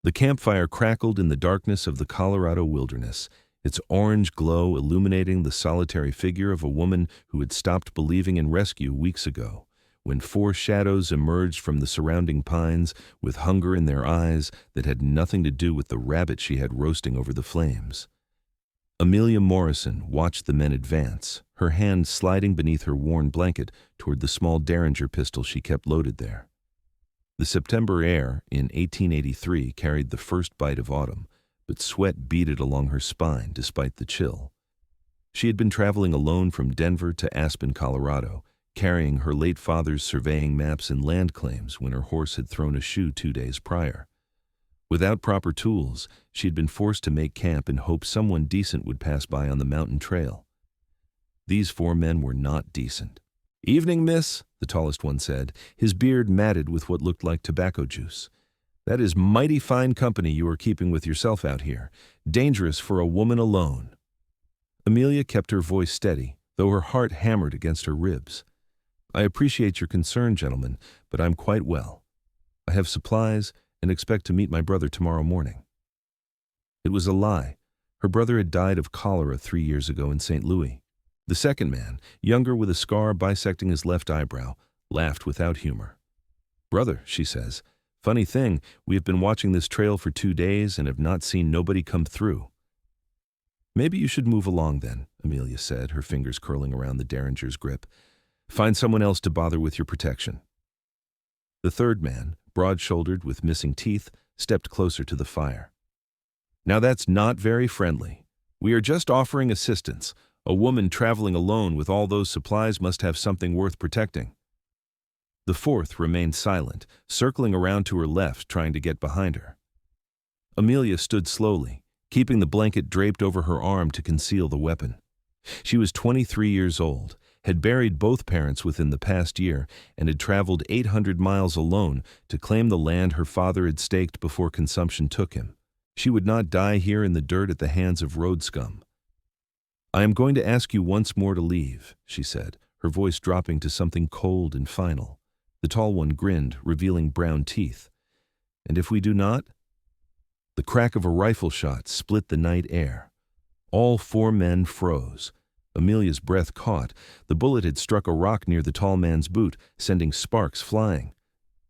The campfire crackled in the darkness of the Colorado wilderness, its orange glow illuminating the solitary figure of a woman who had stopped believing in rescue weeks ago, when four shadows emerged from the surrounding pines with hunger in their eyes that had nothing to do with the rabbit she had roasting over the flames. Amelia Morrison watched the men advance, her hand sliding beneath her worn blanket toward the small Derringer pistol she kept loaded there. The September air in 1883 carried the first bite of autumn, but sweat beaded along her spine despite the chill. She had been traveling alone from Denver to Aspen, Colorado, carrying her late father's surveying maps and land claims when her horse had thrown a shoe 2 days prior. Without proper tools, she had been forced to make camp in hope someone decent would pass by on the mountain trail. These four men were not decent. "Evening, miss," the tallest one said, his beard matted with what looked like tobacco juice. "That is mighty fine company you are keeping with yourself out here. Dangerous for a woman alone." Amelia kept her voice steady, though her heart hammered against her ribs. "I appreciate your concern, gentlemen, but I'm quite well. I have supplies and expect to meet my brother tomorrow morning." It was a lie. Her brother had died of cholera 3 years ago in St. Louis. The second man, younger with a scar bisecting his left eyebrow, laughed without humor. "Brother," she says, "funny thing, we have been watching this trail for 2 days and have not seen nobody come through." "Maybe you should move along then," Amelia said, her fingers curling around the Derringer's grip. "Find someone else to bother with your protection." The third man, broad-shouldered with missing teeth, stepped closer to the fire. "Now that's not very friendly. We are just offering assistance. A woman traveling alone with all those supplies must have something worth protecting." The fourth remained silent, circling around to her left, trying to get behind her. Amelia stood slowly, keeping the blanket draped over her arm to conceal the weapon. She was 23 years old, had buried both parents within the past year, and had traveled 800 miles alone to claim the land her father had staked before consumption took him. She would not die here in the dirt at the hands of road scum. "I am going to ask you once more to leave," she said, her voice dropping to something cold and final. The tall one grinned, revealing brown teeth. "And if we do not?" The crack of a rifle shot split the night air. All four men froze. Amelia's breath caught. The bullet had struck a rock near the tall man's boot, sending sparks flying.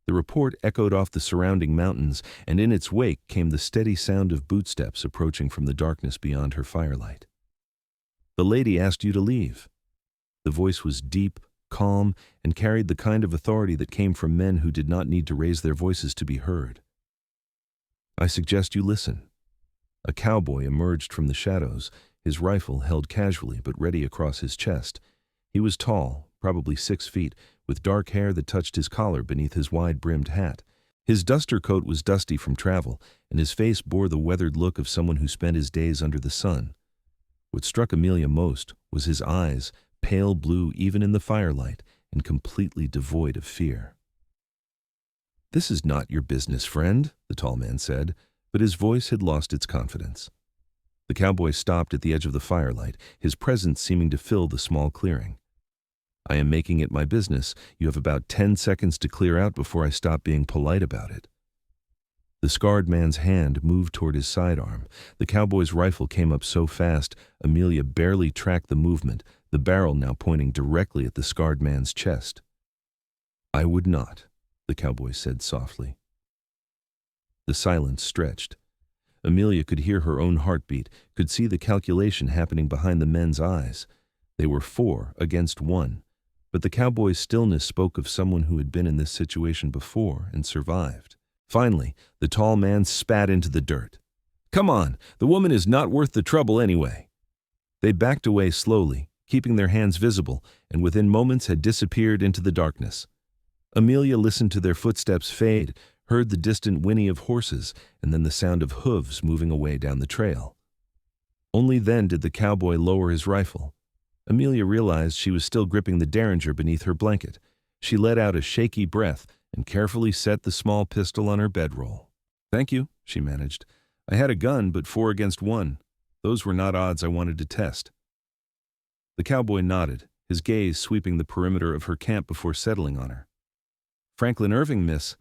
The report echoed off the surrounding mountains, and in its wake came the steady sound of bootsteps approaching from the darkness beyond her firelight. "The lady asked you to leave." The voice was deep, calm, and carried the kind of authority that came from men who did not need to raise their voices to be heard. "I suggest you listen." A cowboy emerged from the shadows, his rifle held casually but ready across his chest. He was tall, probably 6 feet, with dark hair that touched his collar beneath his wide-brimmed hat. His duster coat was dusty from travel, and his face bore the weathered look of someone who spent his days under the sun. What struck Amelia most was his eyes, pale blue even in the firelight, and completely devoid of fear. "This is not your business, friend," the tall man said, but his voice had lost its confidence. The cowboy stopped at the edge of the firelight, his presence seeming to fill the small clearing. "I am making it my business. You have about 10 seconds to clear out before I stop being polite about it." The scarred man's hand moved toward his sidearm. The cowboy's rifle came up so fast, Amelia barely tracked the movement, the barrel now pointing directly at the scarred man's chest. "I would not," the cowboy said softly. The silence stretched. Amelia could hear her own heartbeat, could see the calculation happening behind the men's eyes. They were 4 against 1, but the cowboy's stillness spoke of someone who had been in this situation before and survived. Finally, the tall man spat into the dirt. "Come on, the woman is not worth the trouble anyway." They backed away slowly, keeping their hands visible, and within moments had disappeared into the darkness. Amelia listened to their footsteps fade, heard the distant whinny of horses, and then the sound of hooves moving away down the trail. Only then did the cowboy lower his rifle. Amelia realized she was still gripping the Derringer beneath her blanket. She let out a shaky breath and carefully set the small pistol on her bedroll. "Thank you," she managed. "I had a gun, but 4 against 1. Those were not odds I wanted to test." The cowboy nodded, his gaze sweeping the perimeter of her camp before settling on her. "Franklin Irving, miss.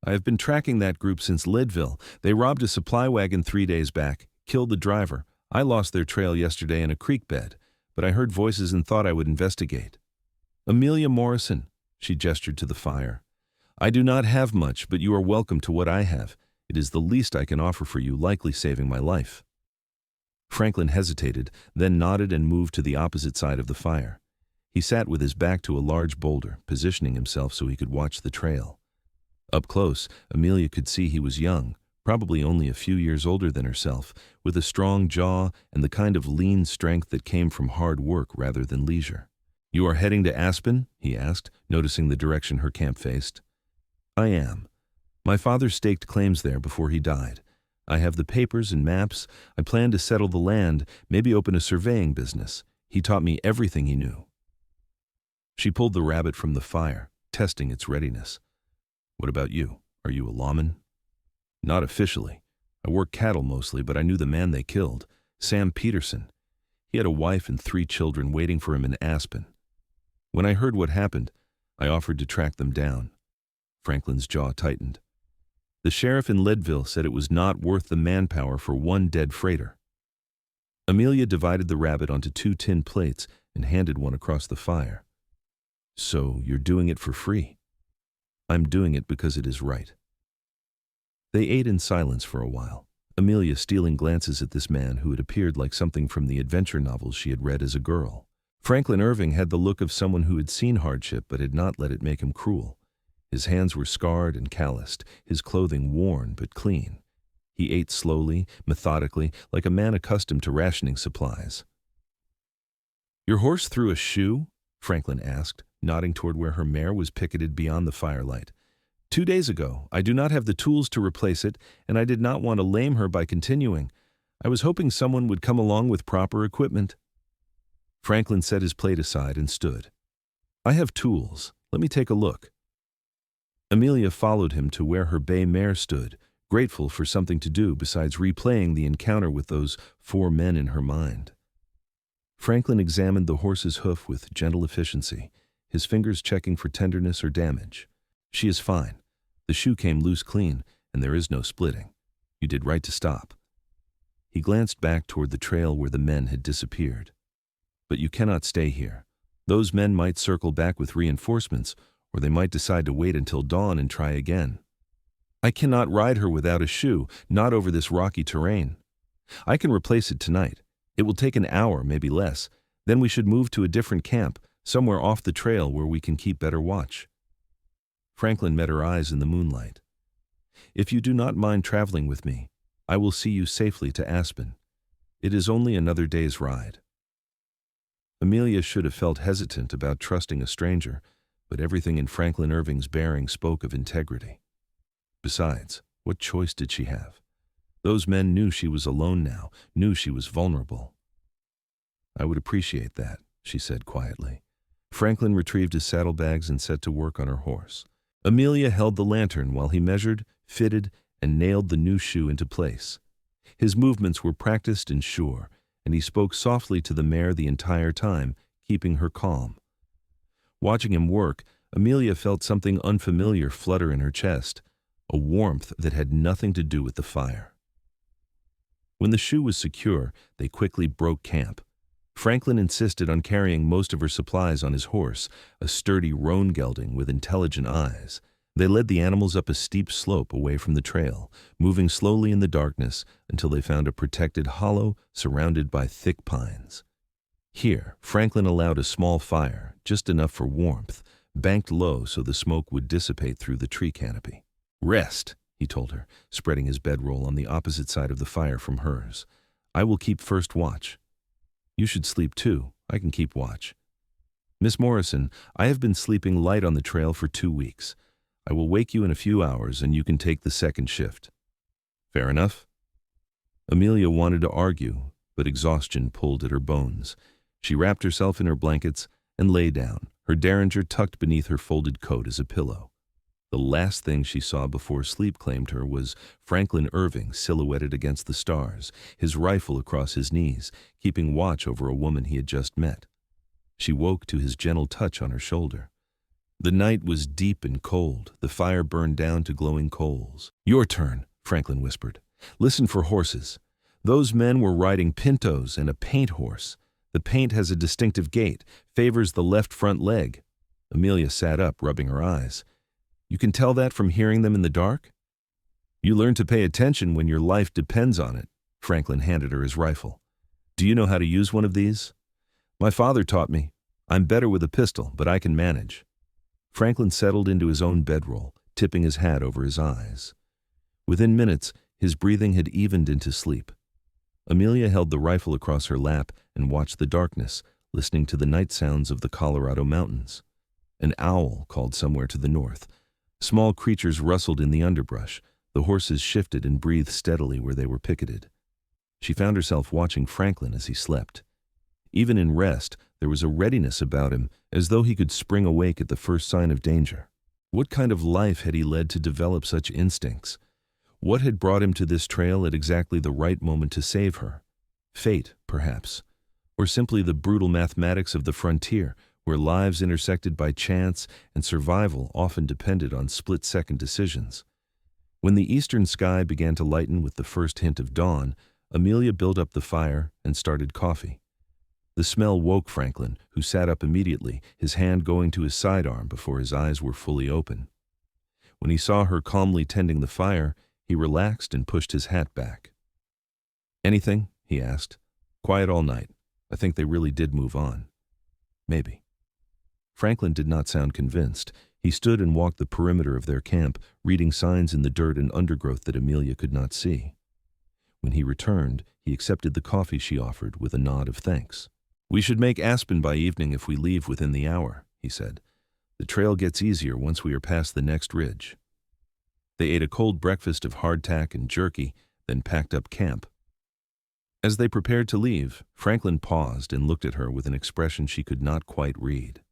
I have been tracking that group since Leadville. They robbed a supply wagon 3 days back, killed the driver. I lost their trail yesterday in a creek bed, but I heard voices and thought I would investigate. Amelia Morrison, she gestured to the fire. I do not have much, but you are welcome to what I have. It is the least I can offer for you, likely saving my life. Franklin hesitated, then nodded and moved to the opposite side of the fire. He sat with his back to a large boulder, positioning himself so he could watch the trail. Up close, Amelia could see he was young, probably only a few years older than herself, with a strong jaw and the kind of lean strength that came from hard work rather than leisure. You are heading to Aspen? He asked, noticing the direction her camp faced. I am. My father staked claims there before he died. I have the papers and maps. I plan to settle the land, maybe open a surveying business. He taught me everything he knew. She pulled the rabbit from the fire, testing its readiness. What about you? Are you a lawman? Not officially. I work cattle mostly, but I knew the man they killed, Sam Peterson. He had a wife and 3 children waiting for him in Aspen. When I heard what happened, I offered to track them down. Franklin's jaw tightened. The sheriff in Leadville said it was not worth the manpower for one dead freighter. Amelia divided the rabbit onto 2 tin plates and handed one across the fire. So you're doing it for free? I'm doing it because it is right. They ate in silence for a while, Amelia stealing glances at this man who had appeared like something from the adventure novels she had read as a girl. Franklin Irving had the look of someone who had seen hardship but had not let it make him cruel. His hands were scarred and calloused, his clothing worn but clean. He ate slowly, methodically, like a man accustomed to rationing supplies. Your horse threw a shoe? Franklin asked, nodding toward where her mare was picketed beyond the firelight. 2 days ago. I do not have the tools to replace it, and I did not want to lame her by continuing. I was hoping someone would come along with proper equipment. Franklin set his plate aside and stood. I have tools. Let me take a look. Amelia followed him to where her bay mare stood, grateful for something to do besides replaying the encounter with those 4 men in her mind. Franklin examined the horse's hoof with gentle efficiency, his fingers checking for tenderness or damage. She is fine. The shoe came loose clean, and there is no splitting. You did right to stop. He glanced back toward the trail where the men had disappeared. But you cannot stay here. Those men might circle back with reinforcements, or they might decide to wait until dawn and try again. I cannot ride her without a shoe, not over this rocky terrain. I can replace it tonight. It will take an hour, maybe less. Then we should move to a different camp, somewhere off the trail where we can keep better watch. Franklin met her eyes in the moonlight. If you do not mind traveling with me, I will see you safely to Aspen. It is only another day's ride. Amelia should have felt hesitant about trusting a stranger, but everything in Franklin Irving's bearing spoke of integrity. Besides, what choice did she have? Those men knew she was alone now, knew she was vulnerable. I would appreciate that, she said quietly. Franklin retrieved his saddlebags and set to work on her horse. Amelia held the lantern while he measured, fitted, and nailed the new shoe into place. His movements were practiced and sure, and he spoke softly to the mare the entire time, keeping her calm. Watching him work, Amelia felt something unfamiliar flutter in her chest, a warmth that had nothing to do with the fire. When the shoe was secure, they quickly broke camp. Franklin insisted on carrying most of her supplies on his horse, a sturdy roan gelding with intelligent eyes. They led the animals up a steep slope away from the trail, moving slowly in the darkness until they found a protected hollow surrounded by thick pines. Here, Franklin allowed a small fire, just enough for warmth, banked low so the smoke would dissipate through the tree canopy. Rest, he told her, spreading his bedroll on the opposite side of the fire from hers. I will keep first watch. You should sleep too. I can keep watch. Miss Morrison, I have been sleeping light on the trail for 2 weeks. I will wake you in a few hours and you can take the second shift. Fair enough? Amelia wanted to argue, but exhaustion pulled at her bones. She wrapped herself in her blankets and lay down, her derringer tucked beneath her folded coat as a pillow. The last thing she saw before sleep claimed her was Franklin Irving silhouetted against the stars, his rifle across his knees, keeping watch over a woman he had just met. She woke to his gentle touch on her shoulder. The night was deep and cold. The fire burned down to glowing coals. "Your turn," Franklin whispered. "Listen for horses. Those men were riding pintos and a paint horse. The paint has a distinctive gait, favors the left front leg." Amelia sat up, rubbing her eyes. "You can tell that from hearing them in the dark?" "You learn to pay attention when your life depends on it." Franklin handed her his rifle. "Do you know how to use one of these?" "My father taught me. I'm better with a pistol, but I can manage." Franklin settled into his own bedroll, tipping his hat over his eyes. Within minutes, his breathing had evened into sleep. Amelia held the rifle across her lap and watched the darkness, listening to the night sounds of the Colorado mountains. An owl called somewhere to the north. Small creatures rustled in the underbrush. The horses shifted and breathed steadily where they were picketed. She found herself watching Franklin as he slept. Even in rest, there was a readiness about him, as though he could spring awake at the first sign of danger. What kind of life had he led to develop such instincts? What had brought him to this trail at exactly the right moment to save her? Fate, perhaps. Or simply the brutal mathematics of the frontier, where lives intersected by chance and survival often depended on split-second decisions. When the eastern sky began to lighten with the first hint of dawn, Amelia built up the fire and started coffee. The smell woke Franklin, who sat up immediately, his hand going to his sidearm before his eyes were fully open. When he saw her calmly tending the fire, he relaxed and pushed his hat back. "Anything?" he asked. "Quiet all night. I think they really did move on." "Maybe." Franklin did not sound convinced. He stood and walked the perimeter of their camp, reading signs in the dirt and undergrowth that Amelia could not see. When he returned, he accepted the coffee she offered with a nod of thanks. "We should make Aspen by evening if we leave within the hour," he said. "The trail gets easier once we are past the next ridge." They ate a cold breakfast of hardtack and jerky, then packed up camp. As they prepared to leave, Franklin paused and looked at her with an expression she could not quite read.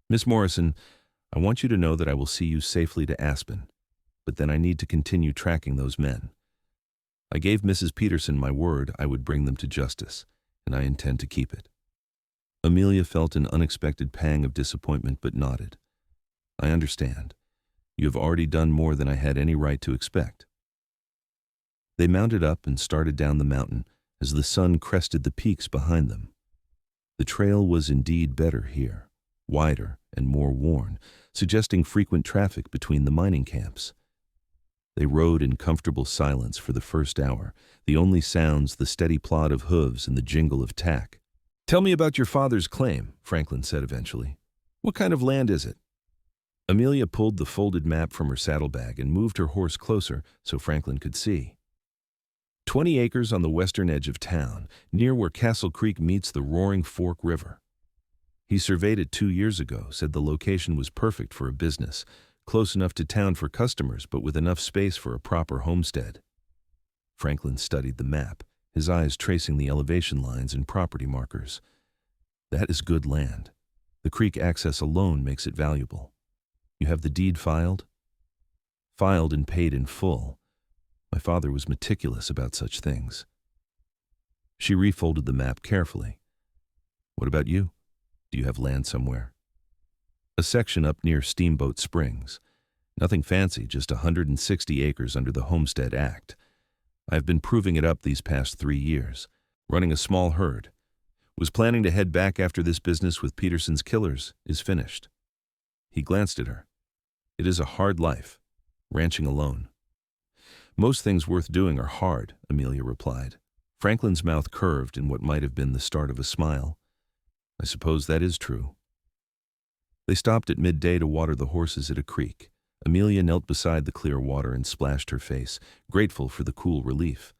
"Miss Morrison, I want you to know that I will see you safely to Aspen, but then I need to continue tracking those men. I gave Mrs. Peterson my word I would bring them to justice, and I intend to keep it." Amelia felt an unexpected pang of disappointment but nodded. "I understand. You have already done more than I had any right to expect." They mounted up and started down the mountain as the sun crested the peaks behind them. The trail was indeed better here, wider and more worn, suggesting frequent traffic between the mining camps. They rode in comfortable silence for the first hour, the only sounds the steady plod of hooves and the jingle of tack. "Tell me about your father's claim," Franklin said eventually. "What kind of land is it?" Amelia pulled the folded map from her saddlebag and moved her horse closer so Franklin could see. 20 acres on the western edge of town, near where Castle Creek meets the Roaring Fork River. He surveyed it 2 years ago, said the location was perfect for a business, close enough to town for customers but with enough space for a proper homestead. Franklin studied the map, his eyes tracing the elevation lines and property markers. "That is good land. The creek access alone makes it valuable. You have the deed filed?" "Filed and paid in full. My father was meticulous about such things." She refolded the map carefully. "What about you? Do you have land somewhere?" "A section up near Steamboat Springs. Nothing fancy, just 160 acres under the Homestead Act. I've been proving it up these past 3 years, running a small herd. Was planning to head back after this business with Peterson's killers is finished." He glanced at her. "It is a hard life, ranching alone." "Most things worth doing are hard," Amelia replied. Franklin's mouth curved in what might have been the start of a smile. "I suppose that is true." They stopped at midday to water the horses at a creek. Amelia knelt beside the clear water and splashed her face, grateful for the cool relief.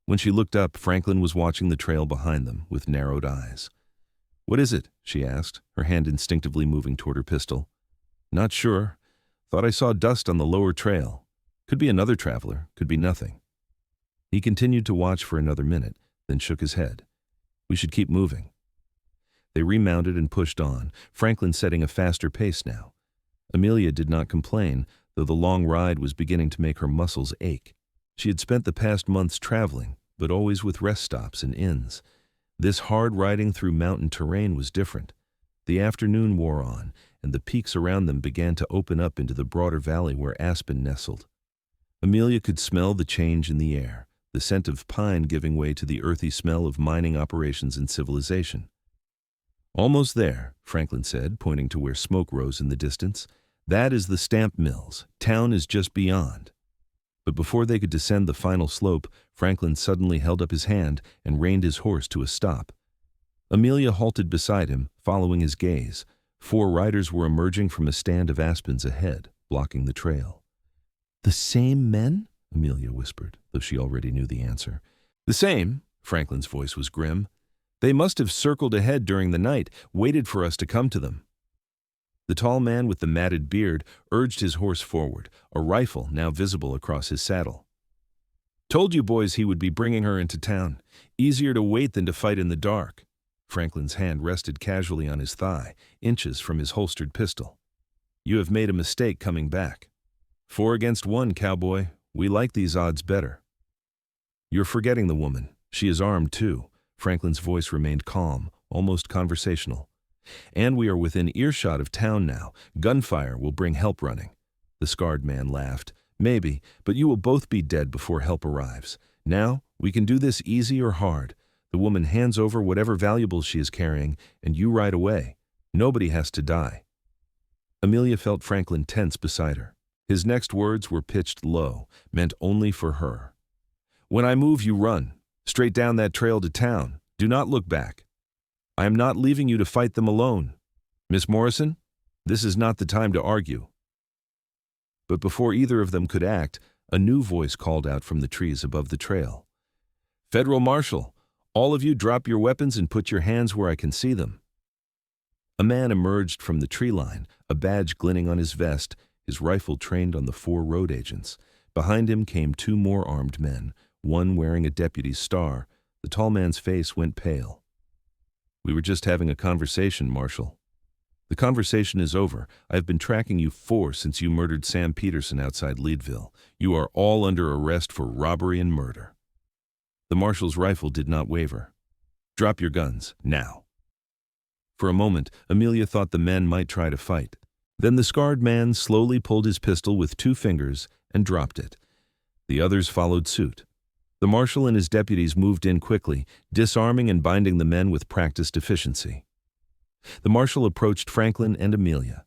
When she looked up, Franklin was watching the trail behind them with narrowed eyes. "What is it?" she asked, her hand instinctively moving toward her pistol. "Not sure. Thought I saw dust on the lower trail. Could be another traveler, could be nothing." He continued to watch for another minute, then shook his head. "We should keep moving." They remounted and pushed on, Franklin setting a faster pace now. Amelia did not complain, though the long ride was beginning to make her muscles ache. She had spent the past months traveling, but always with rest stops and inns. This hard riding through mountain terrain was different. The afternoon wore on, and the peaks around them began to open up into the broader valley where Aspen nestled. Amelia could smell the change in the air, the scent of pine giving way to the earthy smell of mining operations and civilization. "Almost there," Franklin said, pointing to where smoke rose in the distance. "That is the stamp mills. Town is just beyond." But before they could descend the final slope, Franklin suddenly held up his hand and reined his horse to a stop. Amelia halted beside him, following his gaze. 4 riders were emerging from a stand of aspens ahead, blocking the trail. "The same men?" Amelia whispered, though she already knew the answer. "The same," Franklin's voice was grim. "They must have circled ahead during the night, waited for us to come to them." The tall man with the matted beard urged his horse forward, a rifle now visible across his saddle. "Told you boys he would be bringing her into town. Easier to wait than to fight in the dark." Franklin's hand rested casually on his thigh, inches from his holstered pistol. "You have made a mistake coming back. 4 against 1, cowboy. We like these odds better." "You're forgetting the woman. She is armed too." Franklin's voice remained calm, almost conversational. "And we are within earshot of town now. Gunfire will bring help running." The scarred man laughed. "Maybe, but you will both be dead before help arrives. Now, we can do this easy or hard. The woman hands over whatever valuables she is carrying, and you ride away. Nobody has to die." Amelia felt Franklin tense beside her. His next words were pitched low, meant only for her. "When I move, you run. Straight down that trail to town. Do not look back. I am not leaving you to fight them alone. Miss Morrison, this is not the time to argue." But before either of them could act, a new voice called out from the trees above the trail. "Federal Marshal, all of you drop your weapons and put your hands where I can see them." A man emerged from the tree line, a badge glinting on his vest, his rifle trained on the 4 road agents. Behind him came 2 more armed men, one wearing a deputy's star. The tall man's face went pale. "We were just having a conversation, Marshal." "The conversation is over. I have been tracking you 4 since you murdered Sam Peterson outside Leadville. You are all under arrest for robbery and murder." The marshal's rifle did not waver. "Drop your guns, now." For a moment, Amelia thought the men might try to fight. Then the scarred man slowly pulled his pistol with 2 fingers and dropped it. The others followed suit. The marshal and his deputies moved in quickly, disarming and binding the men with practiced efficiency. The marshal approached Franklin and Amelia.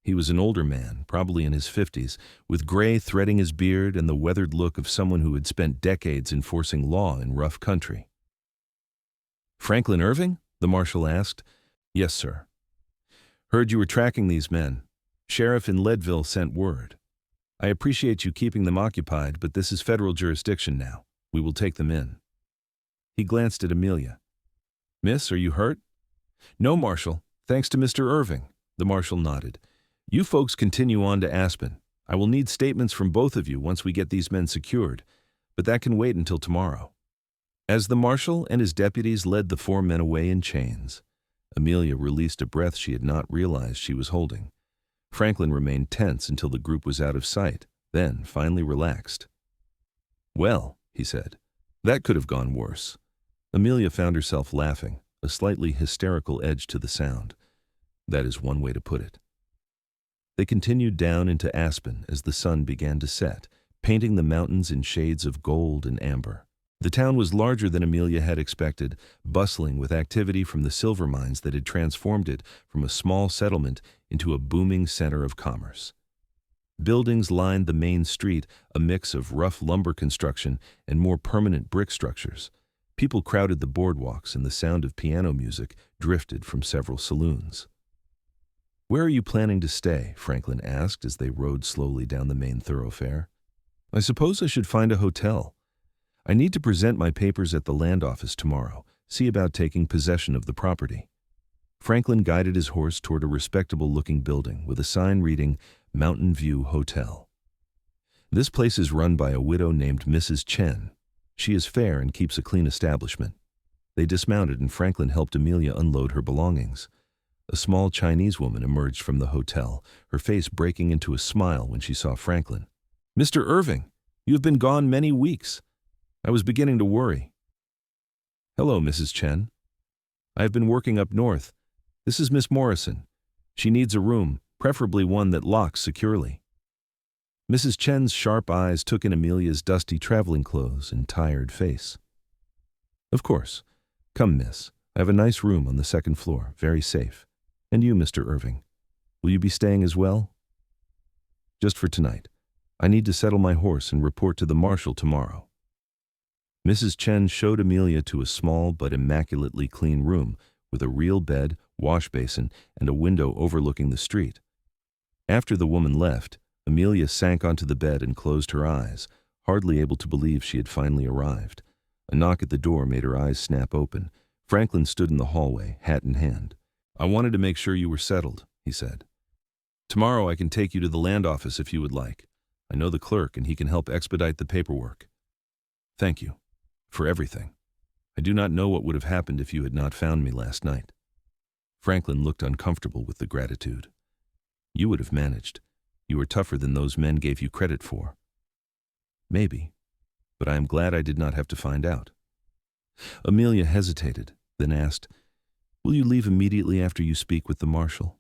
He was an older man, probably in his 50s, with gray threading his beard and the weathered look of someone who had spent decades enforcing law in rough country. "Franklin Irving?" the marshal asked. "Yes, sir." "Heard you were tracking these men. Sheriff in Leadville sent word. I appreciate you keeping them occupied, but this is federal jurisdiction now. We will take them in." He glanced at Amelia. "Miss, are you hurt?" "No, Marshal. Thanks to Mr. Irving." The marshal nodded. "You folks continue on to Aspen. I will need statements from both of you once we get these men secured, but that can wait until tomorrow." As the marshal and his deputies led the 4 men away in chains, Amelia released a breath she had not realized she was holding. Franklin remained tense until the group was out of sight, then finally relaxed. "Well," he said, "that could have gone worse." Amelia found herself laughing, a slightly hysterical edge to the sound. That is one way to put it. They continued down into Aspen as the sun began to set, painting the mountains in shades of gold and amber. The town was larger than Amelia had expected, bustling with activity from the silver mines that had transformed it from a small settlement into a booming center of commerce. Buildings lined the main street, a mix of rough lumber construction and more permanent brick structures. People crowded the boardwalks, and the sound of piano music drifted from several saloons. "Where are you planning to stay?" Franklin asked as they rode slowly down the main thoroughfare. "I suppose I should find a hotel. I need to present my papers at the land office tomorrow, see about taking possession of the property." Franklin guided his horse toward a respectable-looking building with a sign reading Mountain View Hotel. "This place is run by a widow named Mrs. Chen. She is fair and keeps a clean establishment." They dismounted and Franklin helped Amelia unload her belongings. A small Chinese woman emerged from the hotel, her face breaking into a smile when she saw Franklin. "Mr. Irving, you have been gone many weeks. I was beginning to worry." "Hello, Mrs. Chen. I have been working up north. This is Miss Morrison. She needs a room, preferably one that locks securely. Mrs. Chen's sharp eyes took in Amelia's dusty traveling clothes and tired face. Of course. Come, miss. I have a nice room on the second floor, very safe. And you, Mr. Irving, will you be staying as well? Just for tonight. I need to settle my horse and report to the marshal tomorrow. Mrs. Chen showed Amelia to a small but immaculately clean room with a real bed, wash basin, and a window overlooking the street. After the woman left, Amelia sank onto the bed and closed her eyes, hardly able to believe she had finally arrived. A knock at the door made her eyes snap open. Franklin stood in the hallway, hat in hand. I wanted to make sure you were settled, he said. Tomorrow I can take you to the land office if you would like. I know the clerk and he can help expedite the paperwork. Thank you. For everything. I do not know what would have happened if you had not found me last night. Franklin looked uncomfortable with the gratitude. You would have managed. You were tougher than those men gave you credit for. Maybe, but I am glad I did not have to find out. Amelia hesitated, then asked, Will you leave immediately after you speak with the marshal?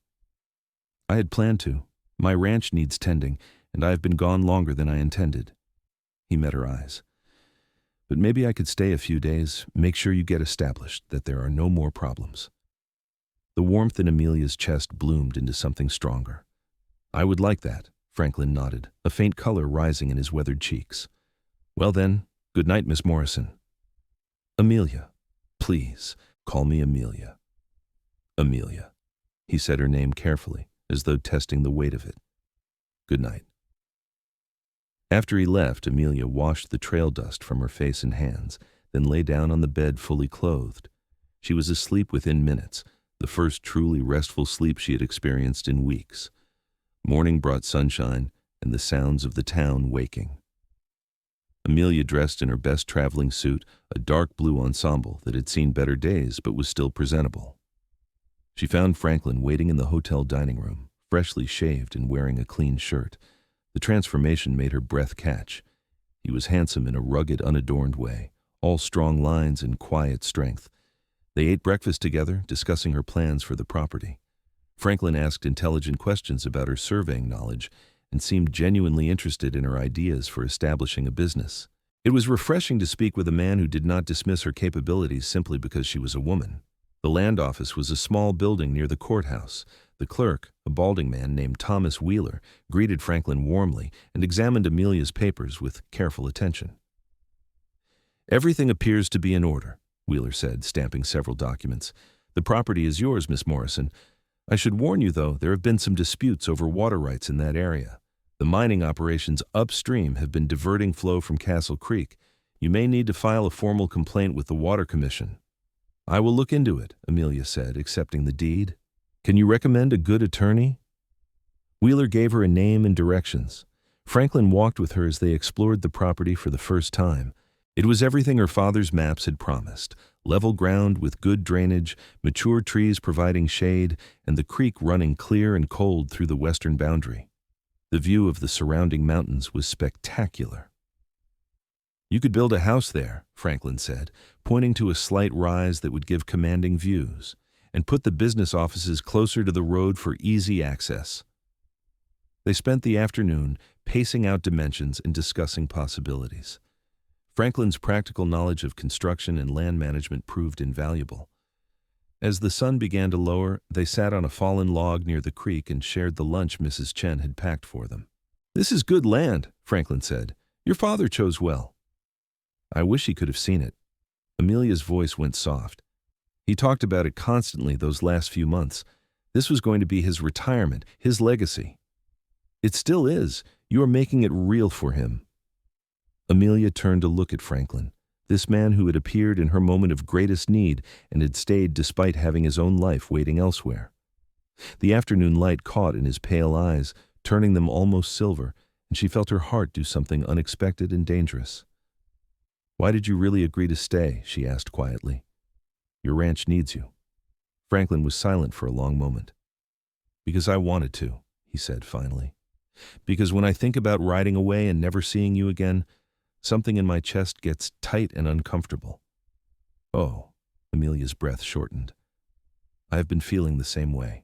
I had planned to. My ranch needs tending, and I have been gone longer than I intended. He met her eyes. But maybe I could stay a few days, make sure you get established, that there are no more problems. The warmth in Amelia's chest bloomed into something stronger. I would like that, Franklin nodded, a faint color rising in his weathered cheeks. Well then, good night, Miss Morrison. Amelia. Please, call me Amelia. Amelia. He said her name carefully, as though testing the weight of it. Good night. After he left, Amelia washed the trail dust from her face and hands, then lay down on the bed fully clothed. She was asleep within minutes, the first truly restful sleep she had experienced in weeks. Morning brought sunshine and the sounds of the town waking. Amelia dressed in her best traveling suit, a dark blue ensemble that had seen better days but was still presentable. She found Franklin waiting in the hotel dining room, freshly shaved and wearing a clean shirt. The transformation made her breath catch. He was handsome in a rugged, unadorned way, all strong lines and quiet strength. They ate breakfast together, discussing her plans for the property. Franklin asked intelligent questions about her surveying knowledge and seemed genuinely interested in her ideas for establishing a business. It was refreshing to speak with a man who did not dismiss her capabilities simply because she was a woman. The land office was a small building near the courthouse. The clerk, a balding man named Thomas Wheeler, greeted Franklin warmly and examined Amelia's papers with careful attention. Everything appears to be in order, Wheeler said, stamping several documents. The property is yours, Miss Morrison. I should warn you, though, there have been some disputes over water rights in that area. The mining operations upstream have been diverting flow from Castle Creek. You may need to file a formal complaint with the Water Commission. I will look into it, Amelia said, accepting the deed. Can you recommend a good attorney? Wheeler gave her a name and directions. Franklin walked with her as they explored the property for the first time. It was everything her father's maps had promised. Level ground with good drainage, mature trees providing shade, and the creek running clear and cold through the western boundary. The view of the surrounding mountains was spectacular. You could build a house there, Franklin said, pointing to a slight rise that would give commanding views, and put the business offices closer to the road for easy access. They spent the afternoon pacing out dimensions and discussing possibilities. Franklin's practical knowledge of construction and land management proved invaluable. As the sun began to lower, they sat on a fallen log near the creek and shared the lunch Mrs. Chen had packed for them. This is good land, Franklin said. Your father chose well. I wish he could have seen it. Amelia's voice went soft. He talked about it constantly those last few months. This was going to be his retirement, his legacy. It still is. You are making it real for him. Amelia turned to look at Franklin, this man who had appeared in her moment of greatest need and had stayed despite having his own life waiting elsewhere. The afternoon light caught in his pale eyes, turning them almost silver, and she felt her heart do something unexpected and dangerous. Why did you really agree to stay? She asked quietly. Your ranch needs you. Franklin was silent for a long moment. Because I wanted to, he said finally. Because when I think about riding away and never seeing you again, something in my chest gets tight and uncomfortable. Oh, Amelia's breath shortened. I have been feeling the same way.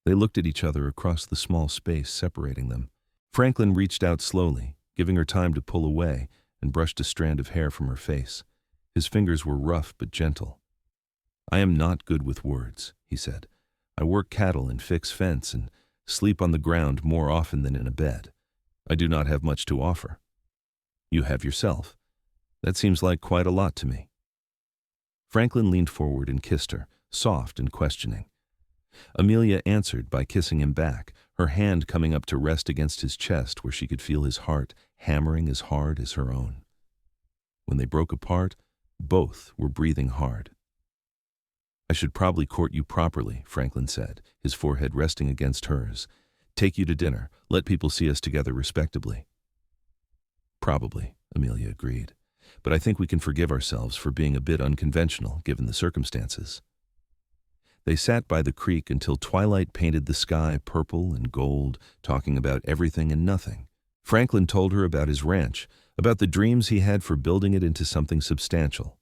They looked at each other across the small space separating them. Franklin reached out slowly, giving her time to pull away, and brushed a strand of hair from her face. His fingers were rough but gentle. "I am not good with words," he said. "I work cattle and fix fence and sleep on the ground more often than in a bed. I do not have much to offer. You have yourself. That seems like quite a lot to me." Franklin leaned forward and kissed her, soft and questioning. Amelia answered by kissing him back, her hand coming up to rest against his chest where she could feel his heart hammering as hard as her own. When they broke apart, both were breathing hard. "I should probably court you properly," Franklin said, his forehead resting against hers. "Take you to dinner, let people see us together respectably." "Probably," Amelia agreed. "But I think we can forgive ourselves for being a bit unconventional, given the circumstances." They sat by the creek until twilight painted the sky purple and gold, talking about everything and nothing. Franklin told her about his ranch, about the dreams he had for building it into something substantial.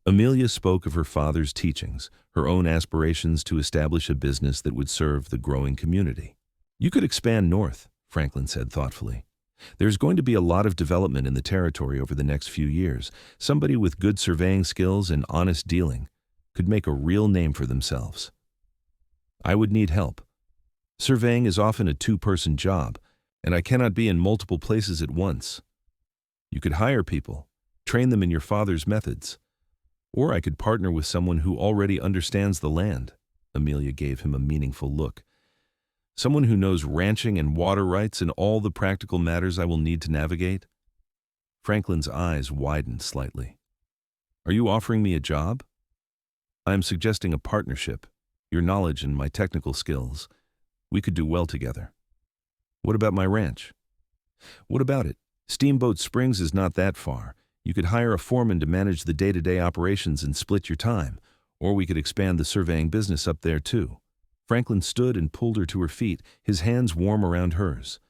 Amelia spoke of her father's teachings, her own aspirations to establish a business that would serve the growing community. "You could expand north," Franklin said thoughtfully. "There's going to be a lot of development in the territory over the next few years. Somebody with good surveying skills and honest dealing could make a real name for themselves. I would need help. Surveying is often a two-person job, and I cannot be in multiple places at once. You could hire people, train them in your father's methods. Or I could partner with someone who already understands the land." Amelia gave him a meaningful look. "Someone who knows ranching and water rights and all the practical matters I will need to navigate." Franklin's eyes widened slightly. "Are you offering me a job?" "I am suggesting a partnership. Your knowledge and my technical skills. We could do well together." "What about my ranch?" "What about it? Steamboat Springs is not that far. You could hire a foreman to manage the day-to-day operations and split your time, or we could expand the surveying business up there too." Franklin stood and pulled her to her feet, his hands warm around hers.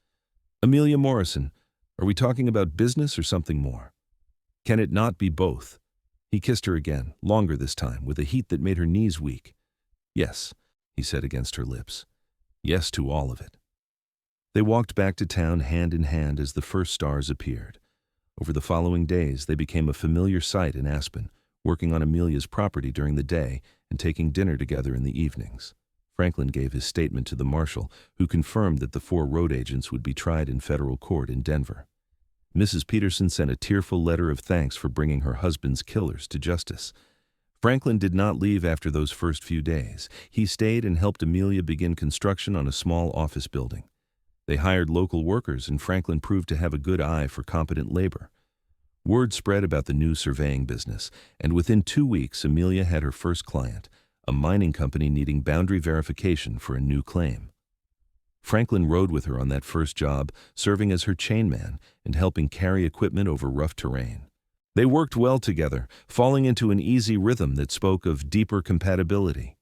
"Amelia Morrison, are we talking about business or something more? Can it not be both?" He kissed her again, longer this time, with a heat that made her knees weak. "Yes," he said against her lips. "Yes to all of it." They walked back to town hand in hand as the first stars appeared. Over the following days, they became a familiar sight in Aspen, working on Amelia's property during the day and taking dinner together in the evenings. Franklin gave his statement to the marshal, who confirmed that the 4 road agents would be tried in federal court in Denver. Mrs. Peterson sent a tearful letter of thanks for bringing her husband's killers to justice. Franklin did not leave after those first few days. He stayed and helped Amelia begin construction on a small office building. They hired local workers, and Franklin proved to have a good eye for competent labor. Word spread about the new surveying business, and within 2 weeks, Amelia had her first client, a mining company needing boundary verification for a new claim. Franklin rode with her on that first job, serving as her chainman and helping carry equipment over rough terrain. They worked well together, falling into an easy rhythm that spoke of deeper compatibility.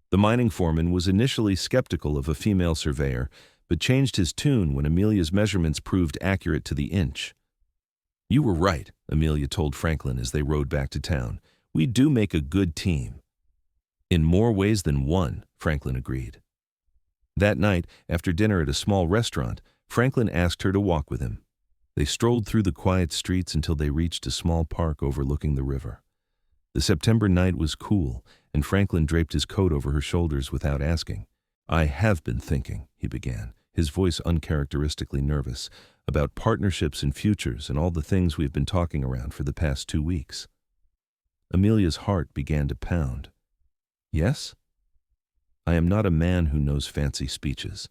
The mining foreman was initially skeptical of a female surveyor, but changed his tune when Amelia's measurements proved accurate to the inch. "You were right," Amelia told Franklin as they rode back to town. "We do make a good team." "In more ways than one," Franklin agreed. That night, after dinner at a small restaurant, Franklin asked her to walk with him. They strolled through the quiet streets until they reached a small park overlooking the river. The September night was cool, and Franklin draped his coat over her shoulders without asking. "I have been thinking," he began, his voice uncharacteristically nervous, "about partnerships and futures and all the things we've been talking around for the past 2 weeks." Amelia's heart began to pound. "Yes? I am not a man who knows fancy speeches,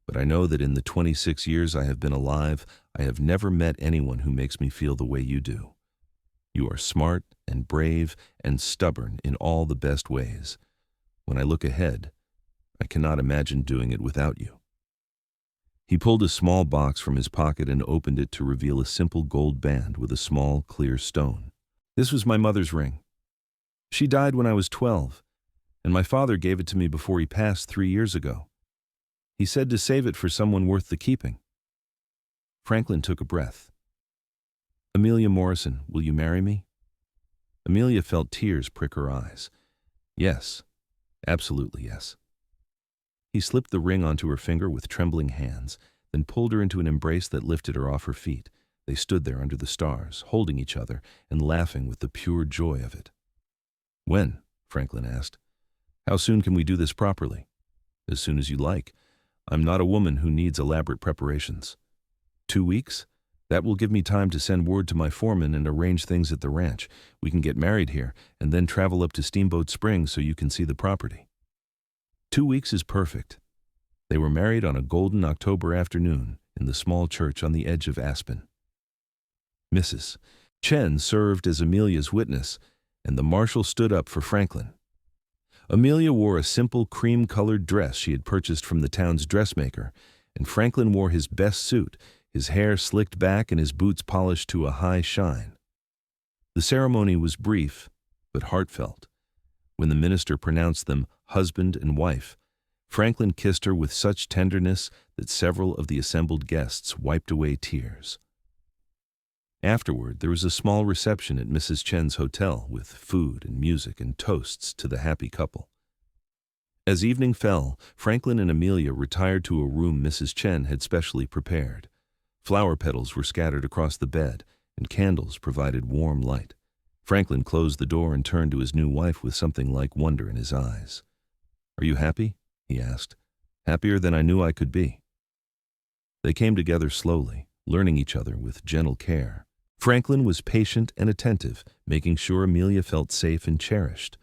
but I know that in the 26 years I have been alive, I have never met anyone who makes me feel the way you do. You are smart and brave and stubborn in all the best ways. When I look ahead, I cannot imagine doing it without you." He pulled a small box from his pocket and opened it to reveal a simple gold band with a small, clear stone. "This was my mother's ring. She died when I was 12. And my father gave it to me before he passed 3 years ago. He said to save it for someone worth the keeping." Franklin took a breath. "Amelia Morrison, will you marry me?" Amelia felt tears prick her eyes. "Yes, absolutely yes." He slipped the ring onto her finger with trembling hands, then pulled her into an embrace that lifted her off her feet. They stood there under the stars, holding each other and laughing with the pure joy of it. "When?" Franklin asked. "How soon can we do this properly?" "As soon as you like. I'm not a woman who needs elaborate preparations." 2 weeks? That will give me time to send word to my foreman and arrange things at the ranch. We can get married here and then travel up to Steamboat Springs so you can see the property." 2 weeks is perfect. They were married on a golden October afternoon in the small church on the edge of Aspen. Mrs. Chen served as Amelia's witness, and the marshal stood up for Franklin. Amelia wore a simple cream-colored dress she had purchased from the town's dressmaker, and Franklin wore his best suit, his hair slicked back and his boots polished to a high shine. The ceremony was brief, but heartfelt. When the minister pronounced them husband and wife, Franklin kissed her with such tenderness that several of the assembled guests wiped away tears. Afterward, there was a small reception at Mrs. Chen's hotel with food and music and toasts to the happy couple. As evening fell, Franklin and Amelia retired to a room Mrs. Chen had specially prepared. Flower petals were scattered across the bed, and candles provided warm light. Franklin closed the door and turned to his new wife with something like wonder in his eyes. "Are you happy?" he asked. "Happier than I knew I could be." They came together slowly, learning each other with gentle care. Franklin was patient and attentive, making sure Amelia felt safe and cherished.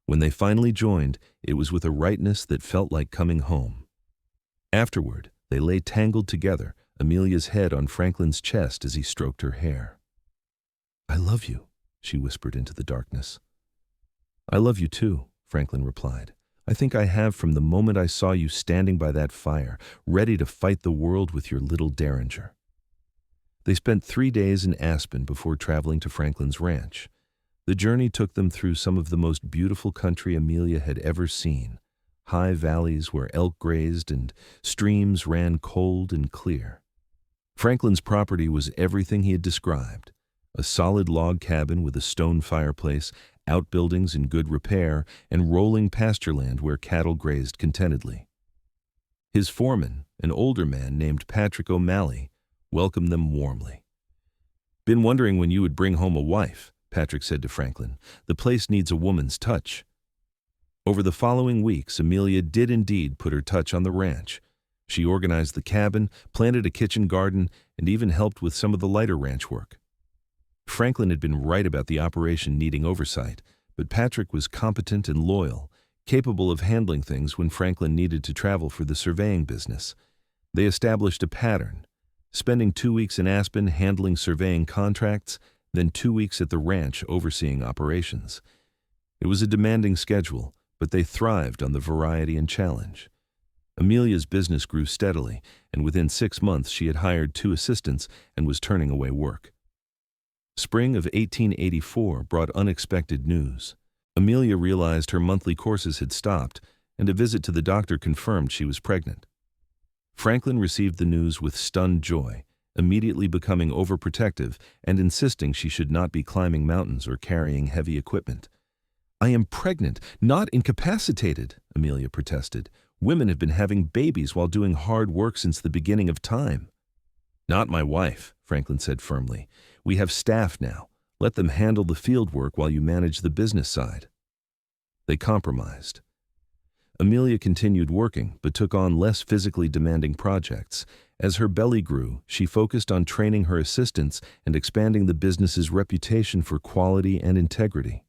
When they finally joined, it was with a rightness that felt like coming home. Afterward, they lay tangled together, Amelia's head on Franklin's chest as he stroked her hair. "I love you," she whispered into the darkness. "I love you too," Franklin replied. "I think I have from the moment I saw you standing by that fire, ready to fight the world with your little derringer." They spent 3 days in Aspen before traveling to Franklin's ranch. The journey took them through some of the most beautiful country Amelia had ever seen, high valleys where elk grazed and streams ran cold and clear. Franklin's property was everything he had described: a solid log cabin with a stone fireplace, outbuildings in good repair, and rolling pasture land where cattle grazed contentedly. His foreman, an older man named Patrick O'Malley, welcomed them warmly. "Been wondering when you would bring home a wife," Patrick said to Franklin. "The place needs a woman's touch." Over the following weeks, Amelia did indeed put her touch on the ranch. She organized the cabin, planted a kitchen garden, and even helped with some of the lighter ranch work. Franklin had been right about the operation needing oversight, but Patrick was competent and loyal, capable of handling things when Franklin needed to travel for the surveying business. They established a pattern: spending 2 weeks in Aspen handling surveying contracts, then 2 weeks at the ranch overseeing operations. It was a demanding schedule, but they thrived on the variety and challenge. Amelia's business grew steadily, and within 6 months she had hired 2 assistants and was turning away work. Spring of 1884 brought unexpected news. Amelia realized her monthly courses had stopped, and a visit to the doctor confirmed she was pregnant. Franklin received the news with stunned joy, immediately becoming overprotective and insisting she should not be climbing mountains or carrying heavy equipment. "I am pregnant, not incapacitated," Amelia protested. "Women have been having babies while doing hard work since the beginning of time." "Not my wife," Franklin said firmly. "We have staff now. Let them handle the field work while you manage the business side." They compromised. Amelia continued working, but took on less physically demanding projects. As her belly grew, she focused on training her assistants and expanding the business's reputation for quality and integrity.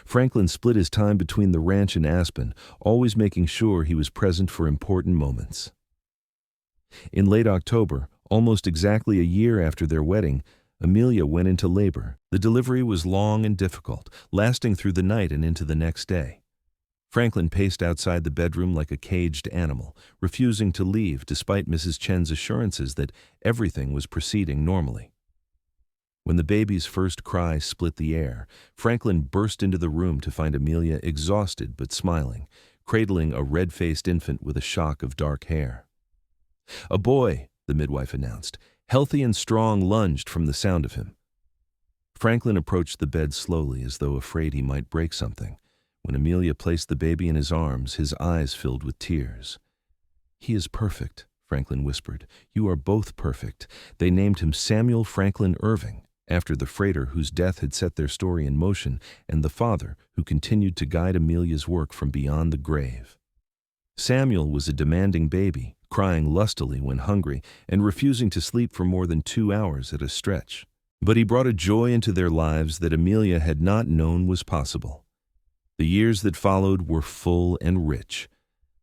Franklin split his time between the ranch and Aspen, always making sure he was present for important moments. In late October, almost exactly a year after their wedding, Amelia went into labor. The delivery was long and difficult, lasting through the night and into the next day. Franklin paced outside the bedroom like a caged animal, refusing to leave despite Mrs. Chen's assurances that everything was proceeding normally. When the baby's first cry split the air, Franklin burst into the room to find Amelia exhausted but smiling, cradling a red-faced infant with a shock of dark hair. "A boy," the midwife announced. Healthy and strong, lunged from the sound of him. Franklin approached the bed slowly as though afraid he might break something. When Amelia placed the baby in his arms, his eyes filled with tears. "He is perfect," Franklin whispered. "You are both perfect." They named him Samuel Franklin Irving, after the freighter whose death had set their story in motion, and the father who continued to guide Amelia's work from beyond the grave. Samuel was a demanding baby, crying lustily when hungry and refusing to sleep for more than 2 hours at a stretch. But he brought a joy into their lives that Amelia had not known was possible. The years that followed were full and rich.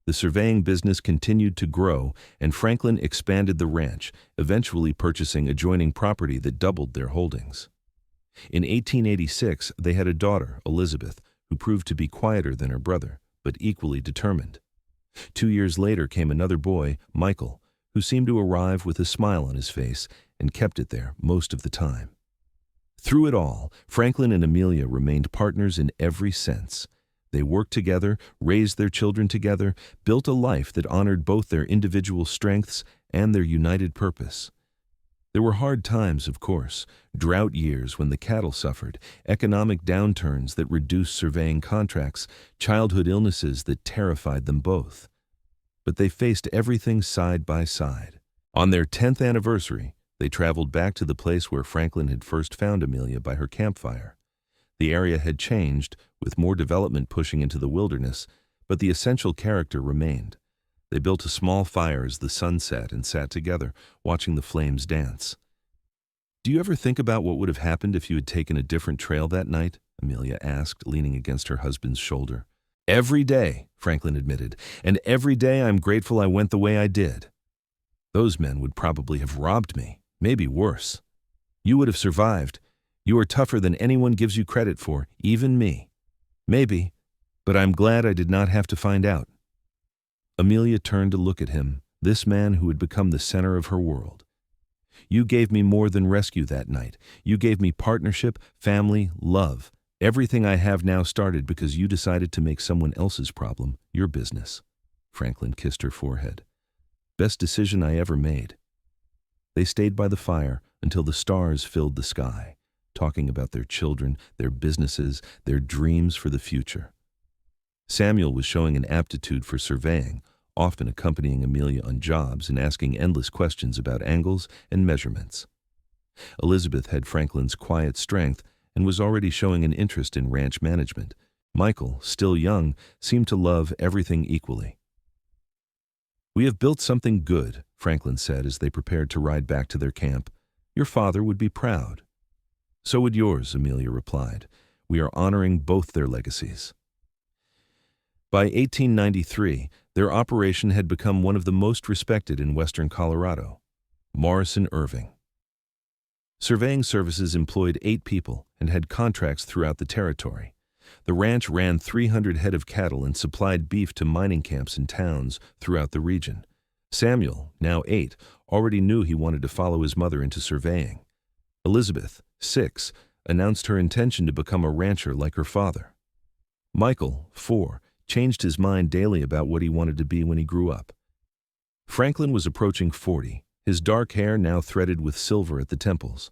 The surveying business continued to grow, and Franklin expanded the ranch, eventually purchasing adjoining property that doubled their holdings. In 1886, they had a daughter, Elizabeth, who proved to be quieter than her brother, but equally determined. 2 years later came another boy, Michael, who seemed to arrive with a smile on his face and kept it there most of the time. Through it all, Franklin and Amelia remained partners in every sense. They worked together, raised their children together, built a life that honored both their individual strengths and their united purpose. There were hard times, of course, drought years when the cattle suffered, economic downturns that reduced surveying contracts, childhood illnesses that terrified them both. But they faced everything side by side. On their 10th anniversary, they traveled back to the place where Franklin had first found Amelia by her campfire. The area had changed, with more development pushing into the wilderness, but the essential character remained. They built a small fire as the sun set and sat together, watching the flames dance. "Do you ever think about what would have happened if you had taken a different trail that night?" Amelia asked, leaning against her husband's shoulder. "Every day," Franklin admitted, "and every day I'm grateful I went the way I did. Those men would probably have robbed me, maybe worse. You would have survived. You are tougher than anyone gives you credit for, even me. Maybe, but I'm glad I did not have to find out." Amelia turned to look at him, this man who had become the center of her world. "You gave me more than rescue that night. You gave me partnership, family, love. Everything I have now started because you decided to make someone else's problem your business." Franklin kissed her forehead. "Best decision I ever made." They stayed by the fire until the stars filled the sky, talking about their children, their businesses, their dreams for the future. Samuel was showing an aptitude for surveying, often accompanying Amelia on jobs and asking endless questions about angles and measurements. Elizabeth had Franklin's quiet strength and was already showing an interest in ranch management. Michael, still young, seemed to love everything equally. "We have built something good," Franklin said as they prepared to ride back to their camp. "Your father would be proud." "So would yours," Amelia replied. "We are honoring both their legacies." By 1893, their operation had become one of the most respected in western Colorado. Morrison Irving. Surveying services employed 8 people and had contracts throughout the territory. The ranch ran 300 head of cattle and supplied beef to mining camps and towns throughout the region. Samuel, now 8, already knew he wanted to follow his mother into surveying. Elizabeth, 6, announced her intention to become a rancher like her father. Michael, 4, changed his mind daily about what he wanted to be when he grew up. Franklin was approaching 40, his dark hair now threaded with silver at the temples.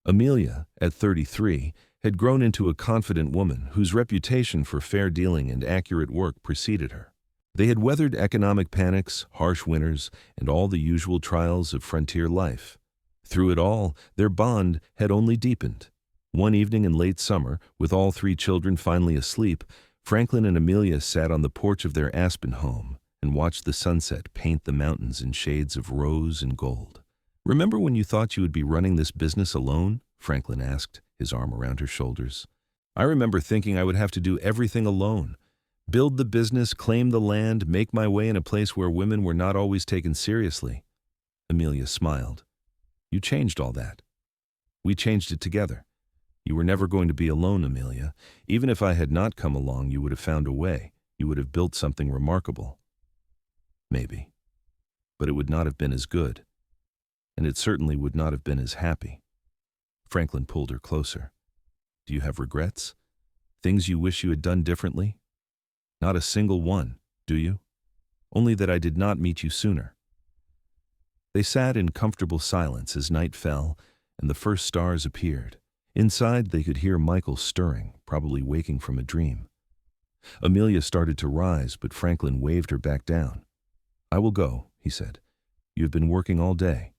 Amelia, at 33, had grown into a confident woman whose reputation for fair dealing and accurate work preceded her. They had weathered economic panics, harsh winters, and all the usual trials of frontier life. Through it all, their bond had only deepened. One evening in late summer, with all 3 children finally asleep, Franklin and Amelia sat on the porch of their Aspen home and watched the sunset paint the mountains in shades of rose and gold. "Remember when you thought you would be running this business alone?" Franklin asked, his arm around her shoulders. "I remember thinking I would have to do everything alone. Build the business, claim the land, make my way in a place where women were not always taken seriously." Amelia smiled. "You changed all that. We changed it together. You were never going to be alone, Amelia. Even if I had not come along, you would have found a way. You would have built something remarkable." "Maybe. But it would not have been as good. And it certainly would not have been as happy." Franklin pulled her closer. "Do you have regrets? Things you wish you had done differently?" "Not a single one, do you? Only that I did not meet you sooner." They sat in comfortable silence as night fell and the first stars appeared. Inside, they could hear Michael stirring, probably waking from a dream. Amelia started to rise, but Franklin waved her back down. "I will go," he said. "You have been working all day."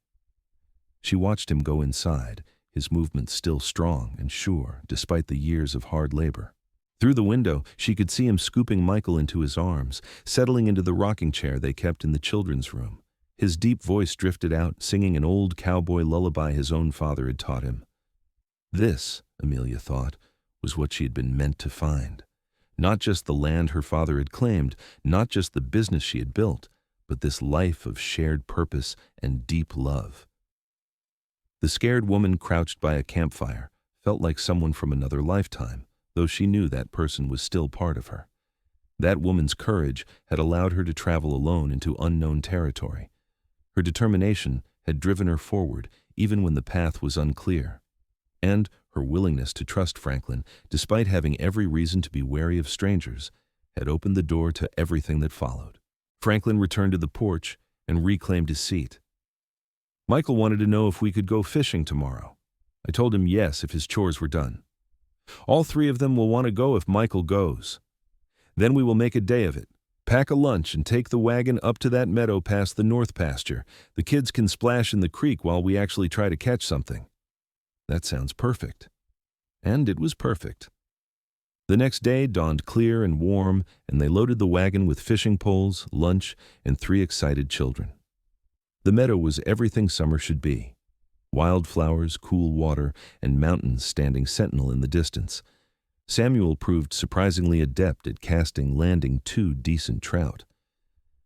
She watched him go inside, his movements still strong and sure despite the years of hard labor. Through the window, she could see him scooping Michael into his arms, settling into the rocking chair they kept in the children's room. His deep voice drifted out, singing an old cowboy lullaby his own father had taught him. This, Amelia thought, was what she had been meant to find. Not just the land her father had claimed, not just the business she had built, but this life of shared purpose and deep love. The scared woman crouched by a campfire felt like someone from another lifetime, though she knew that person was still part of her. That woman's courage had allowed her to travel alone into unknown territory. Her determination had driven her forward even when the path was unclear. And her willingness to trust Franklin, despite having every reason to be wary of strangers, had opened the door to everything that followed. Franklin returned to the porch and reclaimed his seat. "Michael wanted to know if we could go fishing tomorrow. I told him yes if his chores were done. All three of them will want to go if Michael goes. Then we will make a day of it. Pack a lunch and take the wagon up to that meadow past the north pasture. The kids can splash in the creek while we actually try to catch something." That sounds perfect. And it was perfect. The next day dawned clear and warm, and they loaded the wagon with fishing poles, lunch, and 3 excited children. The meadow was everything summer should be. Wildflowers, cool water, and mountains standing sentinel in the distance. Samuel proved surprisingly adept at landing 2 decent trout.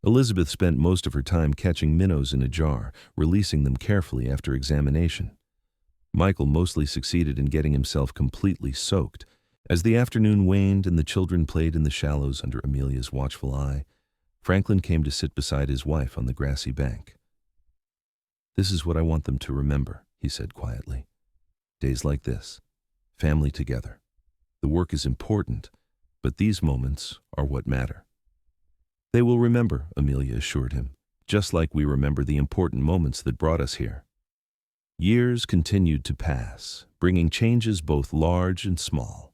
Elizabeth spent most of her time catching minnows in a jar, releasing them carefully after examination. Michael mostly succeeded in getting himself completely soaked. As the afternoon waned and the children played in the shallows under Amelia's watchful eye, Franklin came to sit beside his wife on the grassy bank. "This is what I want them to remember," he said quietly. "Days like this, family together. The work is important, but these moments are what matter." "They will remember," Amelia assured him, "just like we remember the important moments that brought us here." Years continued to pass, bringing changes both large and small.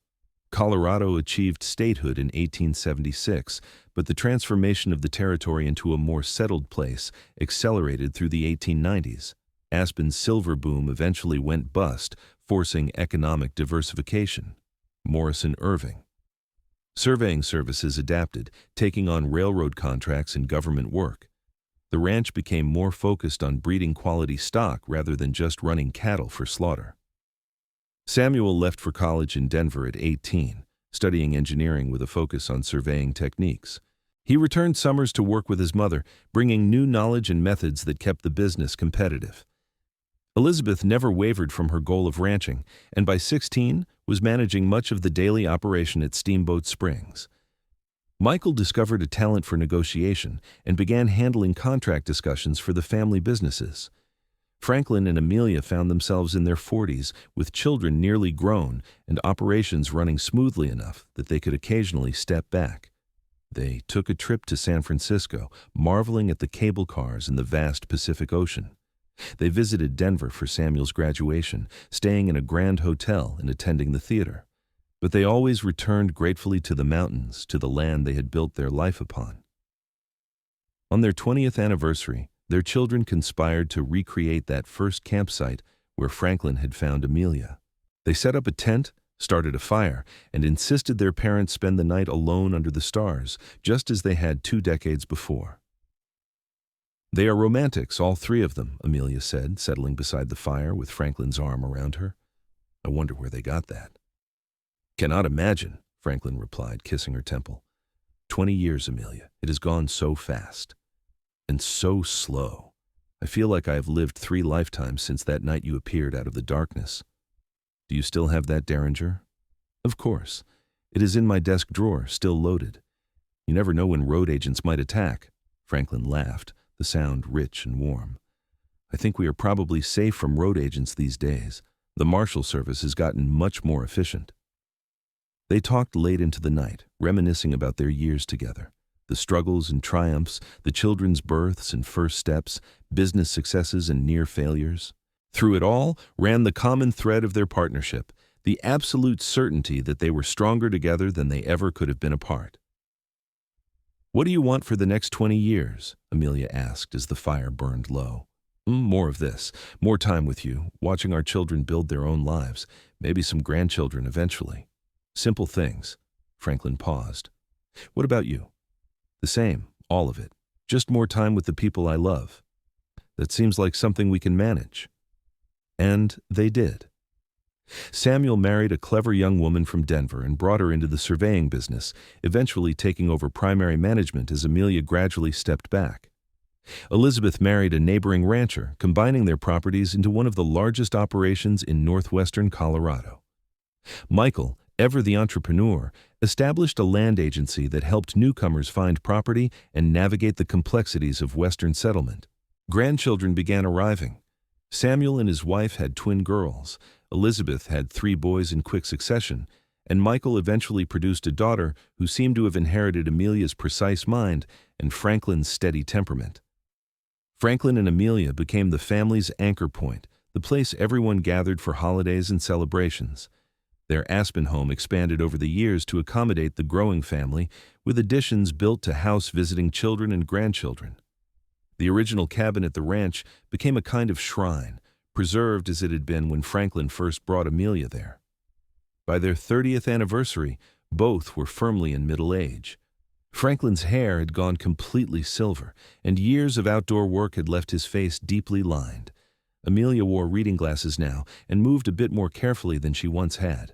Colorado achieved statehood in 1876, but the transformation of the territory into a more settled place accelerated through the 1890s. Aspen's silver boom eventually went bust, forcing economic diversification. Morrison Irving. Surveying services adapted, taking on railroad contracts and government work. The ranch became more focused on breeding quality stock rather than just running cattle for slaughter. Samuel left for college in Denver at 18, studying engineering with a focus on surveying techniques. He returned summers to work with his mother, bringing new knowledge and methods that kept the business competitive. Elizabeth never wavered from her goal of ranching, and by 16 was managing much of the daily operation at Steamboat Springs. Michael discovered a talent for negotiation and began handling contract discussions for the family businesses. Franklin and Amelia found themselves in their 40s with children nearly grown and operations running smoothly enough that they could occasionally step back. They took a trip to San Francisco, marveling at the cable cars and the vast Pacific Ocean. They visited Denver for Samuel's graduation, staying in a grand hotel and attending the theater. But they always returned gratefully to the mountains, to the land they had built their life upon. On their 20th anniversary, their children conspired to recreate that first campsite where Franklin had found Amelia. They set up a tent, started a fire, and insisted their parents spend the night alone under the stars, just as they had 2 decades before. "They are romantics, all 3 of them," Amelia said, settling beside the fire with Franklin's arm around her. "I wonder where they got that." "Cannot imagine," Franklin replied, kissing her temple. 20 years, Amelia. It has gone so fast. And so slow. I feel like I have lived 3 lifetimes since that night you appeared out of the darkness. Do you still have that Derringer?" "Of course. It is in my desk drawer, still loaded. You never know when road agents might attack." Franklin laughed, the sound rich and warm. "I think we are probably safe from road agents these days. The Marshal Service has gotten much more efficient." They talked late into the night, reminiscing about their years together. The struggles and triumphs, the children's births and first steps, business successes and near failures. Through it all ran the common thread of their partnership, the absolute certainty that they were stronger together than they ever could have been apart. "What do you want for the next 20 years?" Amelia asked as the fire burned low. More of this. More time with you, watching our children build their own lives, maybe some grandchildren eventually. Simple things." Franklin paused. "What about you?" "The same, all of it. Just more time with the people I love." "That seems like something we can manage." And they did. Samuel married a clever young woman from Denver and brought her into the surveying business, eventually taking over primary management as Amelia gradually stepped back. Elizabeth married a neighboring rancher, combining their properties into one of the largest operations in northwestern Colorado. Michael, ever the entrepreneur, established a land agency that helped newcomers find property and navigate the complexities of Western settlement. Grandchildren began arriving. Samuel and his wife had twin girls. Elizabeth had 3 boys in quick succession, and Michael eventually produced a daughter who seemed to have inherited Amelia's precise mind and Franklin's steady temperament. Franklin and Amelia became the family's anchor point, the place everyone gathered for holidays and celebrations. Their Aspen home expanded over the years to accommodate the growing family, with additions built to house visiting children and grandchildren. The original cabin at the ranch became a kind of shrine, preserved as it had been when Franklin first brought Amelia there. By their 30th anniversary, both were firmly in middle age. Franklin's hair had gone completely silver, and years of outdoor work had left his face deeply lined. Amelia wore reading glasses now and moved a bit more carefully than she once had.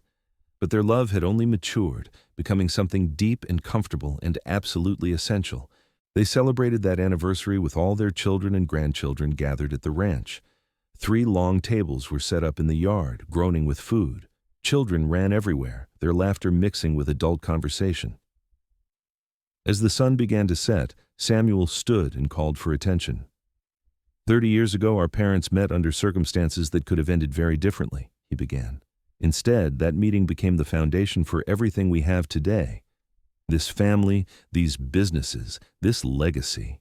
But their love had only matured, becoming something deep and comfortable and absolutely essential. They celebrated that anniversary with all their children and grandchildren gathered at the ranch. 3 long tables were set up in the yard, groaning with food. Children ran everywhere, their laughter mixing with adult conversation. As the sun began to set, Samuel stood and called for attention. 30 years ago, our parents met under circumstances that could have ended very differently, he began. Instead, that meeting became the foundation for everything we have today. This family, these businesses, this legacy.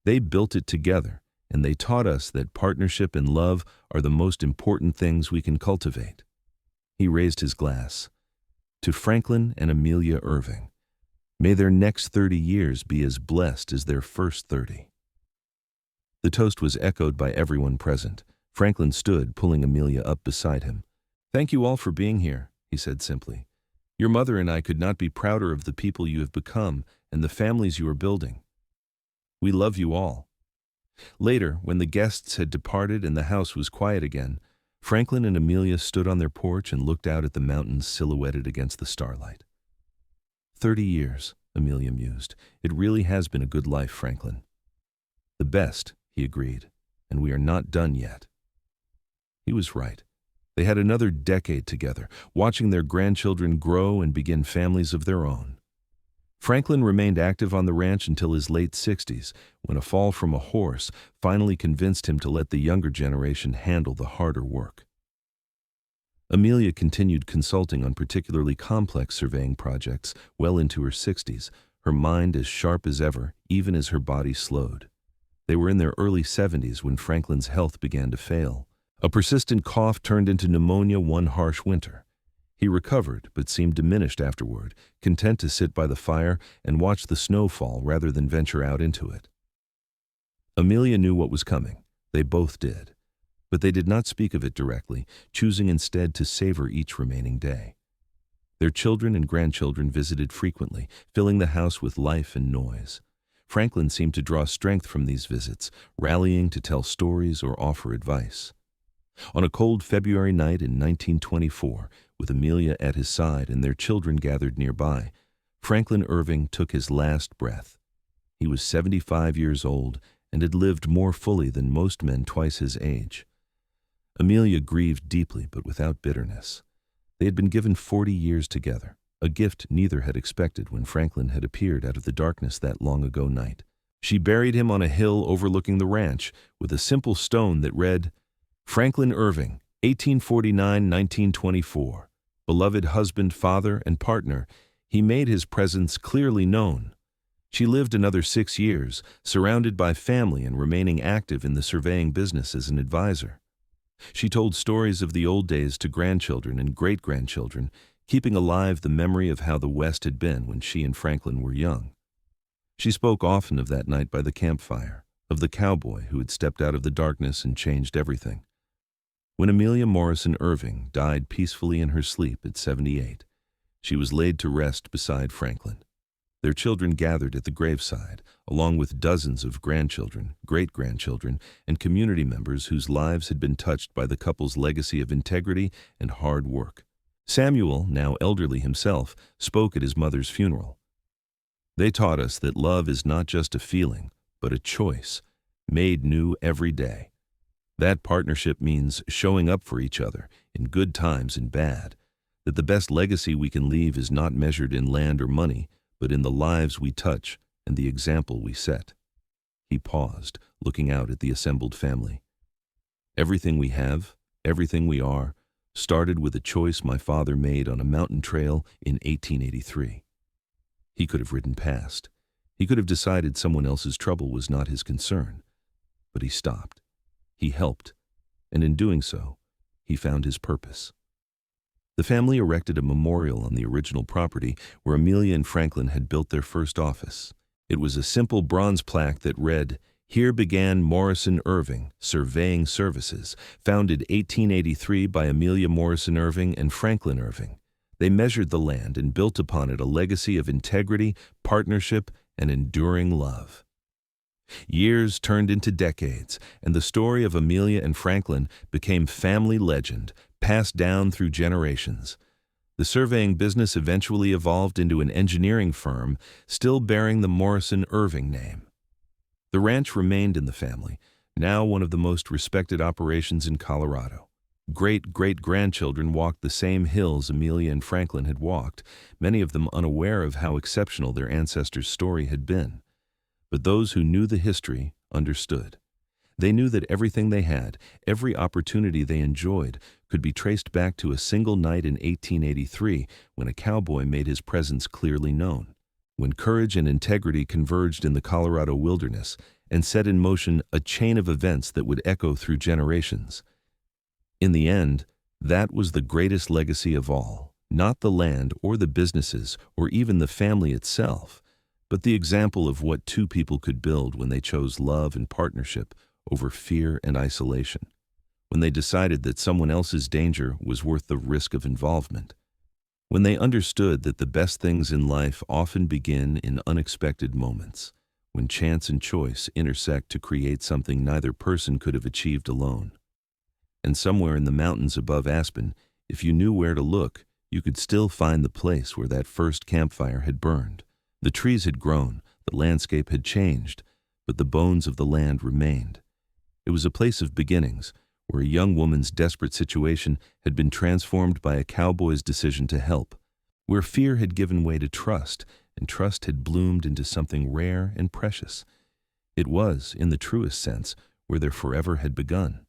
They built it together, and they taught us that partnership and love are the most important things we can cultivate. He raised his glass. To Franklin and Amelia Irving. May their next 30 years be as blessed as their first 30. The toast was echoed by everyone present. Franklin stood, pulling Amelia up beside him. "Thank you all for being here," he said simply. "Your mother and I could not be prouder of the people you have become and the families you are building. We love you all." Later, when the guests had departed and the house was quiet again, Franklin and Amelia stood on their porch and looked out at the mountains silhouetted against the starlight. 30 years, Amelia mused. "It really has been a good life, Franklin." "The best," he agreed, "and we are not done yet." He was right. They had another decade together, watching their grandchildren grow and begin families of their own. Franklin remained active on the ranch until his late 60s, when a fall from a horse finally convinced him to let the younger generation handle the harder work. Amelia continued consulting on particularly complex surveying projects well into her 60s, her mind as sharp as ever, even as her body slowed. They were in their early 70s when Franklin's health began to fail. A persistent cough turned into pneumonia one harsh winter. He recovered, but seemed diminished afterward, content to sit by the fire and watch the snow fall rather than venture out into it. Amelia knew what was coming. They both did. But they did not speak of it directly, choosing instead to savor each remaining day. Their children and grandchildren visited frequently, filling the house with life and noise. Franklin seemed to draw strength from these visits, rallying to tell stories or offer advice. On a cold February night in 1924, with Amelia at his side and their children gathered nearby, Franklin Irving took his last breath. He was 75 years old and had lived more fully than most men twice his age. Amelia grieved deeply but without bitterness. They had been given 40 years together, a gift neither had expected when Franklin had appeared out of the darkness that long-ago night. She buried him on a hill overlooking the ranch with a simple stone that read, "Franklin Irving, 1849–1924. Beloved husband, father, and partner, he made his presence clearly known." She lived another 6 years, surrounded by family and remaining active in the surveying business as an advisor. She told stories of the old days to grandchildren and great-grandchildren, keeping alive the memory of how the West had been when she and Franklin were young. She spoke often of that night by the campfire, of the cowboy who had stepped out of the darkness and changed everything. When Amelia Morrison Irving died peacefully in her sleep at 78, she was laid to rest beside Franklin. Their children gathered at the graveside, along with dozens of grandchildren, great-grandchildren, and community members whose lives had been touched by the couple's legacy of integrity and hard work. Samuel, now elderly himself, spoke at his mother's funeral. They taught us that love is not just a feeling, but a choice, made new every day. That partnership means showing up for each other, in good times and bad, that the best legacy we can leave is not measured in land or money, but in the lives we touch and the example we set. He paused, looking out at the assembled family. Everything we have, everything we are, started with a choice my father made on a mountain trail in 1883. He could have ridden past. He could have decided someone else's trouble was not his concern. But he stopped. He helped. And in doing so, he found his purpose. The family erected a memorial on the original property where Amelia and Franklin had built their first office. It was a simple bronze plaque that read, "Here began Morrison Irving, Surveying Services, founded 1883 by Amelia Morrison Irving and Franklin Irving. They measured the land and built upon it a legacy of integrity, partnership, and enduring love." Years turned into decades, and the story of Amelia and Franklin became family legend, passed down through generations. The surveying business eventually evolved into an engineering firm, still bearing the Morrison Irving name. The ranch remained in the family, now one of the most respected operations in Colorado. Great-great-grandchildren walked the same hills Amelia and Franklin had walked, many of them unaware of how exceptional their ancestors' story had been. But those who knew the history understood. They knew that everything they had, every opportunity they enjoyed, could be traced back to a single night in 1883 when a cowboy made his presence clearly known, when courage and integrity converged in the Colorado wilderness and set in motion a chain of events that would echo through generations. In the end, that was the greatest legacy of all, not the land or the businesses or even the family itself, but the example of what two people could build when they chose love and partnership over fear and isolation, when they decided that someone else's danger was worth the risk of involvement, when they understood that the best things in life often begin in unexpected moments, when chance and choice intersect to create something neither person could have achieved alone. And somewhere in the mountains above Aspen, if you knew where to look, you could still find the place where that first campfire had burned. The trees had grown, the landscape had changed, but the bones of the land remained. It was a place of beginnings, where a young woman's desperate situation had been transformed by a cowboy's decision to help, where fear had given way to trust, and trust had bloomed into something rare and precious. It was, in the truest sense, where their forever had begun.